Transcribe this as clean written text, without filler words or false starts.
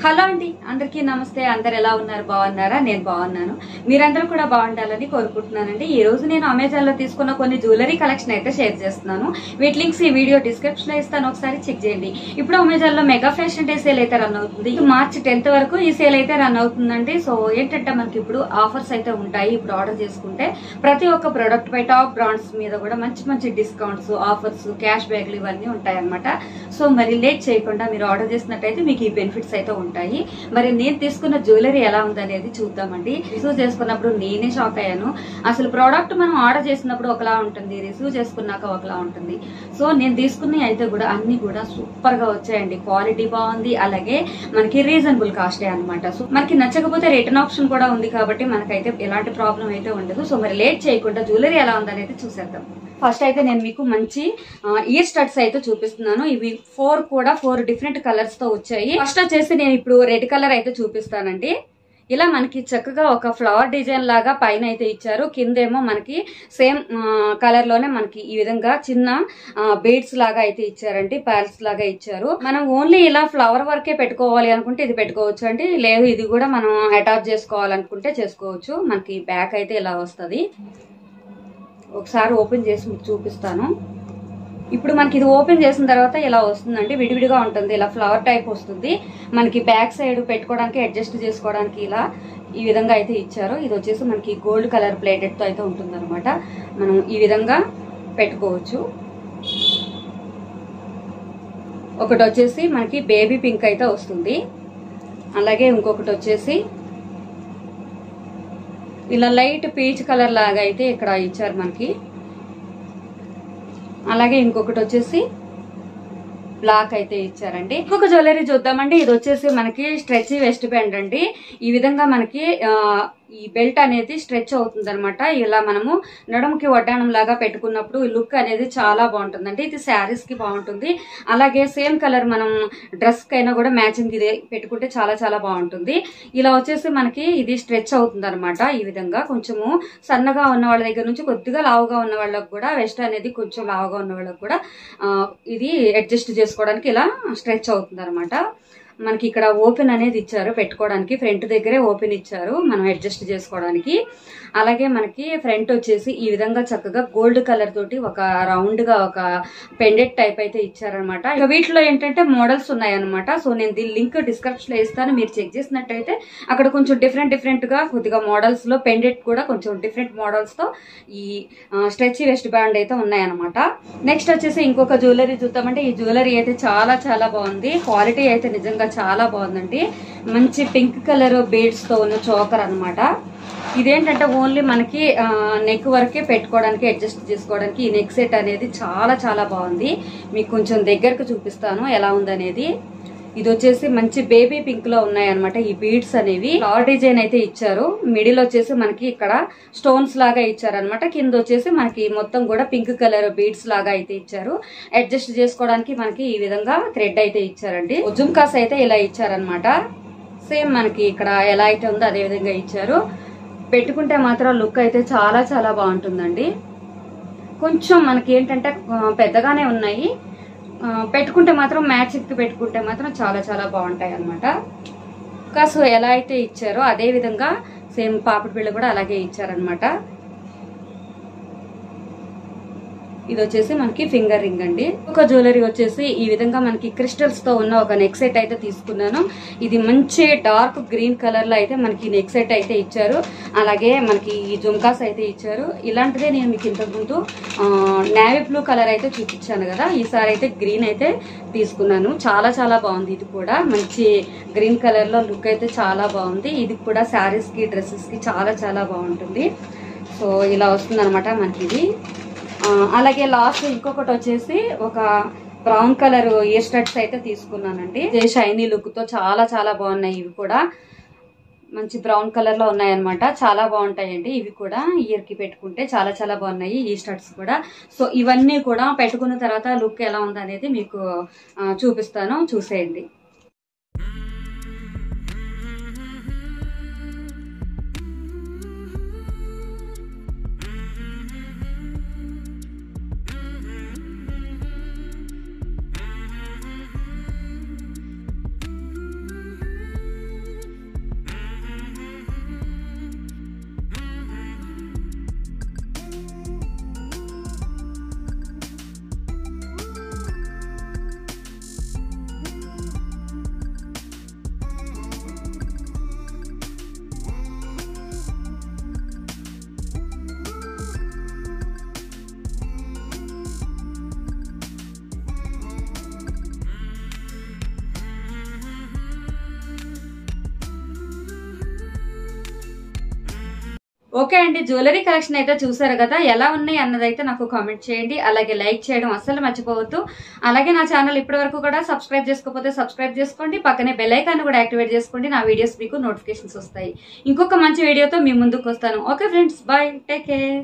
Hello అండి, అందరికీ నమస్తే. అందరు ఎలా ఉన్నారు? బాగున్నారా? నేను బాగున్నాను. మీరందరూ కూడా బాగుండాలని కోరుకుంటున్నానండి. ఈ రోజు నేను అమెజాన్ లో తీసుకున్న కొన్ని జ్యువెలరీ కలెక్షన్ అయితే షేర్ చేస్తున్నాను. వీటి లింక్స్ ఈ వీడియో డిస్క్రిప్షన్ లో ఇస్తాను, ఒకసారి చెక్ చేయండి. ఇప్పుడు అమెజాన్ లో మెగా ఫ్యాషన్ డే సేల్ అయితే రన్ అవుతుంది. మార్చి 10th వరకు ఈ సేల్ అయితే రన్ అవుతుందండి. సో ఏంటంటే మనకి ఇప్పుడు ఆఫర్స్ అయితే ఉంటాయి. ఇప్పుడు ఆర్డర్ చేసుకుంటే ప్రతి ఒక్క ప్రొడక్ట్ పై టాప్ బ్రాండ్స్ మీద కూడా మంచి మంచి డిస్కౌంట్స్, ఆఫర్స్, క్యాష్ బ్యాక్లు ఇవన్నీ ఉంటాయి అనమాట. సో మరి లేట్ చేయకుండా మీరు ఆర్డర్ చేసినట్టయితే మీకు ఈ బెనిఫిట్స్ అయితే ఉంటాయి. మరి నేను తీసుకున్న జ్యువెలరీ ఎలా ఉందనేది చూద్దామండి. రిసీవ్ చేసుకున్నప్పుడు నేనే షాక్ అయ్యాను. అసలు ప్రోడక్ట్ మనం ఆర్డర్ చేసినప్పుడు ఒకలా ఉంటుంది, రిసీవ్ చేసుకున్నాక ఒకలా ఉంటుంది. సో నేను తీసుకున్న అయితే కూడా అన్ని కూడా సూపర్ గా వచ్చాయండి. క్వాలిటీ బాగుంది, అలాగే మనకి రీజనబుల్ కాస్టే అనమాట. సో మనకి నచ్చకపోతే రిటర్న్ ఆప్షన్ కూడా ఉంది కాబట్టి మనకైతే ఎలాంటి ప్రాబ్లం అయితే ఉండదు. సో మరి లేట్ చేయకుండా జ్యువెలరీ ఎలా ఉందనేది చూసేద్దాం. ఫస్ట్ అయితే నేను మీకు మంచి ఇయర్ స్టడ్స్ అయితే చూపిస్తున్నాను. ఇవి 4 డిఫరెంట్ కలర్స్ తో వచ్చాయి. ఫస్ట్ వచ్చేసి నేను ఇప్పుడు రెడ్ కలర్ అయితే చూపిస్తానండి. ఇలా మనకి చక్కగా ఒక ఫ్లవర్ డిజైన్ లాగా పైన అయితే ఇచ్చారు. కిందేమో మనకి సేమ్ కలర్ లోనే మనకి ఈ విధంగా చిన్న బీడ్స్ లాగా అయితే ఇచ్చారండి, పర్ల్స్ లాగా ఇచ్చారు. మనం ఓన్లీ ఇలా ఫ్లవర్ వరకే పెట్టుకోవాలి అనుకుంటే ఇది పెట్టుకోవచ్చు అండి. లేదు ఇది కూడా మనం అటాచ్ చేసుకోవాలనుకుంటే చేసుకోవచ్చు. మనకి బ్యాక్ అయితే ఇలా వస్తుంది. ఒకసారి ఓపెన్ చేసి మీకు చూపిస్తాను. ఇప్పుడు మనకి ఇది ఓపెన్ చేసిన తర్వాత ఇలా వస్తుందండి, విడివిడిగా ఉంటుంది. ఇలా ఫ్లవర్ టైప్ వస్తుంది. మనకి బ్యాక్ సైడ్ పెట్టుకోవడానికి, అడ్జస్ట్ చేసుకోవడానికి ఇలా ఈ విధంగా అయితే ఇచ్చారు. ఇది వచ్చేసి మనకి గోల్డ్ కలర్ ప్లేటెడ్ తో అయితే ఉంటుంది అనమాట. మనం ఈ విధంగా పెట్టుకోవచ్చు. ఒకటి వచ్చేసి మనకి బేబీ పింక్ అయితే వస్తుంది. అలాగే ఇంకొకటి వచ్చేసి ఇలా లైట్ పీచ్ కలర్ లాగా అయితే ఇక్కడ ఇచ్చారు మనకి. అలాగే ఇంకొకటి వచ్చేసి బ్లాక్ అయితే ఇచ్చారండి. ఇంకొక జ్యువెలరీ చూద్దామండి. ఇది వచ్చేసి మనకి స్ట్రెచ్ వెస్ట్ బ్యాండ్ అండి. ఈ విధంగా మనకి ఈ బెల్ట్ అనేది స్ట్రెచ్ అవుతుంది అనమాట. ఇలా మనము నడుముకి వడ్డాణం లాగా పెట్టుకున్నప్పుడు లుక్ అనేది చాలా బాగుంటుందండి. ఇది శారీస్ కి బాగుంటుంది. అలాగే సేమ్ కలర్ మనం డ్రెస్ కైనా కూడా మ్యాచింగ్ ఇది పెట్టుకుంటే చాలా చాలా బాగుంటుంది. ఇలా వచ్చేసి మనకి ఇది స్ట్రెచ్ అవుతుంది అనమాట. ఈ విధంగా కొంచెము సన్నగా ఉన్న వాళ్ళ దగ్గర నుంచి కొద్దిగా లావుగా ఉన్న వాళ్ళకి కూడా, వెస్ట్ అనేది కొంచెం లావుగా ఉన్న వాళ్ళకి కూడా ఇది అడ్జస్ట్ చేసుకోవడానికి ఇలా స్ట్రెచ్ అవుతుంది అనమాట. మనకి ఇక్కడ ఓపెన్ అనేది ఇచ్చారు పెట్టుకోవడానికి, ఫ్రంట్ దగ్గరే ఓపెన్ ఇచ్చారు మనం అడ్జస్ట్ చేసుకోవడానికి. అలాగే మనకి ఫ్రంట్ వచ్చేసి ఈ విధంగా చక్కగా గోల్డ్ కలర్ తోటి ఒక రౌండ్ గా ఒక పెండెంట్ టైప్ అయితే ఇచ్చారనమాట. ఇక వీటిలో ఏంటంటే మోడల్స్ ఉన్నాయన్నమాట. సో నేను దీని లింక్ డిస్క్రిప్షన్ లో ఇస్తాను, మీరు చెక్ చేసినట్టయితే అక్కడ కొంచెం డిఫరెంట్ గా కొద్దిగా మోడల్స్ లో పెండెంట్ కూడా కొంచెం డిఫరెంట్ మోడల్స్ తో ఈ స్ట్రెచ్ వెస్ట్ బ్యాండ్ అయితే ఉన్నాయన్నమాట. నెక్స్ట్ వచ్చేసి ఇంకొక జ్యువెలరీ చూద్దామంటే ఈ జ్యువెలరీ అయితే చాలా చాలా బాగుంది. క్వాలిటీ అయితే నిజంగా చాలా బాగుందండి. మంచి పింక్ కలర్ బీడ్స్ తో ఉన్న చోకర్ అనమాట. ఇదేంటంటే ఓన్లీ మనకి నెక్ వరకే పెట్టుకోవడానికి, అడ్జస్ట్ చేసుకోవడానికి ఈ నెక్ సెట్ అనేది చాలా చాలా బాగుంది. మీకు కొంచెం దగ్గరకు చూపిస్తాను ఎలా ఉందనేది. ఇది వచ్చేసి మంచి బేబీ పింక్ లో ఉన్నాయి అనమాట. ఈ బీడ్స్ అనేవి ఫ్లవర్ డిజైన్ అయితే ఇచ్చారు. మిడిల్ వచ్చేసి మనకి ఇక్కడ స్టోన్స్ లాగా ఇచ్చారనమాట. కింద వచ్చేసి మనకి మొత్తం కూడా పింక్ కలర్ బీడ్స్ లాగా అయితే ఇచ్చారు. అడ్జస్ట్ చేసుకోవడానికి మనకి ఈ విధంగా థ్రెడ్ అయితే ఇచ్చారండి. జుమ్కాస్ అయితే ఇలా ఇచ్చారనమాట. సేమ్ మనకి ఇక్కడ ఎలా అయితే ఉందో అదే విధంగా ఇచ్చారు. పెట్టుకుంటే మాత్రం లుక్ అయితే చాలా చాలా బాగుంటుందండి. కొంచెం మనకి ఏంటంటే పెద్దగానే ఉన్నాయి, పెట్టుకుంటే మాత్రం మ్యాచింగ్ పెట్టుకుంటే మాత్రం చాలా చాలా బాగుంటాయి అనమాట. కాసు ఎలా అయితే ఇచ్చారో అదే విధంగా సేమ్ పాపిడి బిళ్ళ కూడా అలాగే ఇచ్చారనమాట. ఇది వచ్చేసి మనకి ఫింగర్ రింగ్ అండి. ఒక జ్యువెలరీ వచ్చేసి ఈ విధంగా మనకి క్రిస్టల్స్ తో ఉన్న ఒక నెక్ సెట్ అయితే తీసుకున్నాను. ఇది మంచి డార్క్ గ్రీన్ కలర్ లో అయితే మనకి నెక్ సెట్ అయితే ఇచ్చారు. అలాగే మనకి జుమ్కాస్ అయితే ఇచ్చారు. ఇలాంటిదే నేను మీకు ఇంతకు ముందు నేవీ బ్లూ కలర్ అయితే చూపించాను కదా, ఈసారి అయితే గ్రీన్ అయితే తీసుకున్నాను. చాలా చాలా బాగుంది. ఇది కూడా మంచి గ్రీన్ కలర్ లో లుక్ అయితే చాలా బాగుంది. ఇది కూడా శారీస్ కి, డ్రెస్సెస్ కి చాలా చాలా బాగుంటుంది. సో ఇలా వస్తుంది అనమాట మనకి ఇది. అలాగే లాస్ట్ ఇంకొకటి వచ్చేసి ఒక బ్రౌన్ కలర్ ఇయర్ స్టడ్స్ అయితే తీసుకున్నానండి. షైనీ లుక్ తో చాలా చాలా బాగున్నాయి. ఇవి కూడా మంచి బ్రౌన్ కలర్ లో ఉన్నాయన్నమాట. చాలా బాగుంటాయండి. ఇవి కూడా ఇయర్ కి పెట్టుకుంటే చాలా చాలా బాగున్నాయి ఈ స్టడ్స్ కూడా. సో ఇవన్నీ కూడా పెట్టుకున్న తర్వాత లుక్ ఎలా ఉంది అనేది మీకు చూపిస్తాను, చూసేయండి. ఓకే అండి, జ్యువెలరీ కలెక్షన్ అయితే చూసారు కదా, ఎలా ఉన్నాయి అన్నదైతే నాకు కామెంట్ చేయండి. అలాగే లైక్ చేయడం అస్సలు మర్చిపోవద్దు. అలాగే నా ఛానల్ ఇప్పటి వరకు కూడా సబ్స్క్రైబ్ చేసుకోకపోతే సబ్స్క్రైబ్ చేసుకోండి. పక్కనే బెల్ ఐకాన్ కూడా యాక్టివేట్ చేసుకోండి. నా వీడియోస్ మీకు నోటిఫికేషన్స్ వస్తాయి. ఇంకొక మంచి వీడియోతో మీ ముందుకు వస్తాను. Okay friends, bye, take care.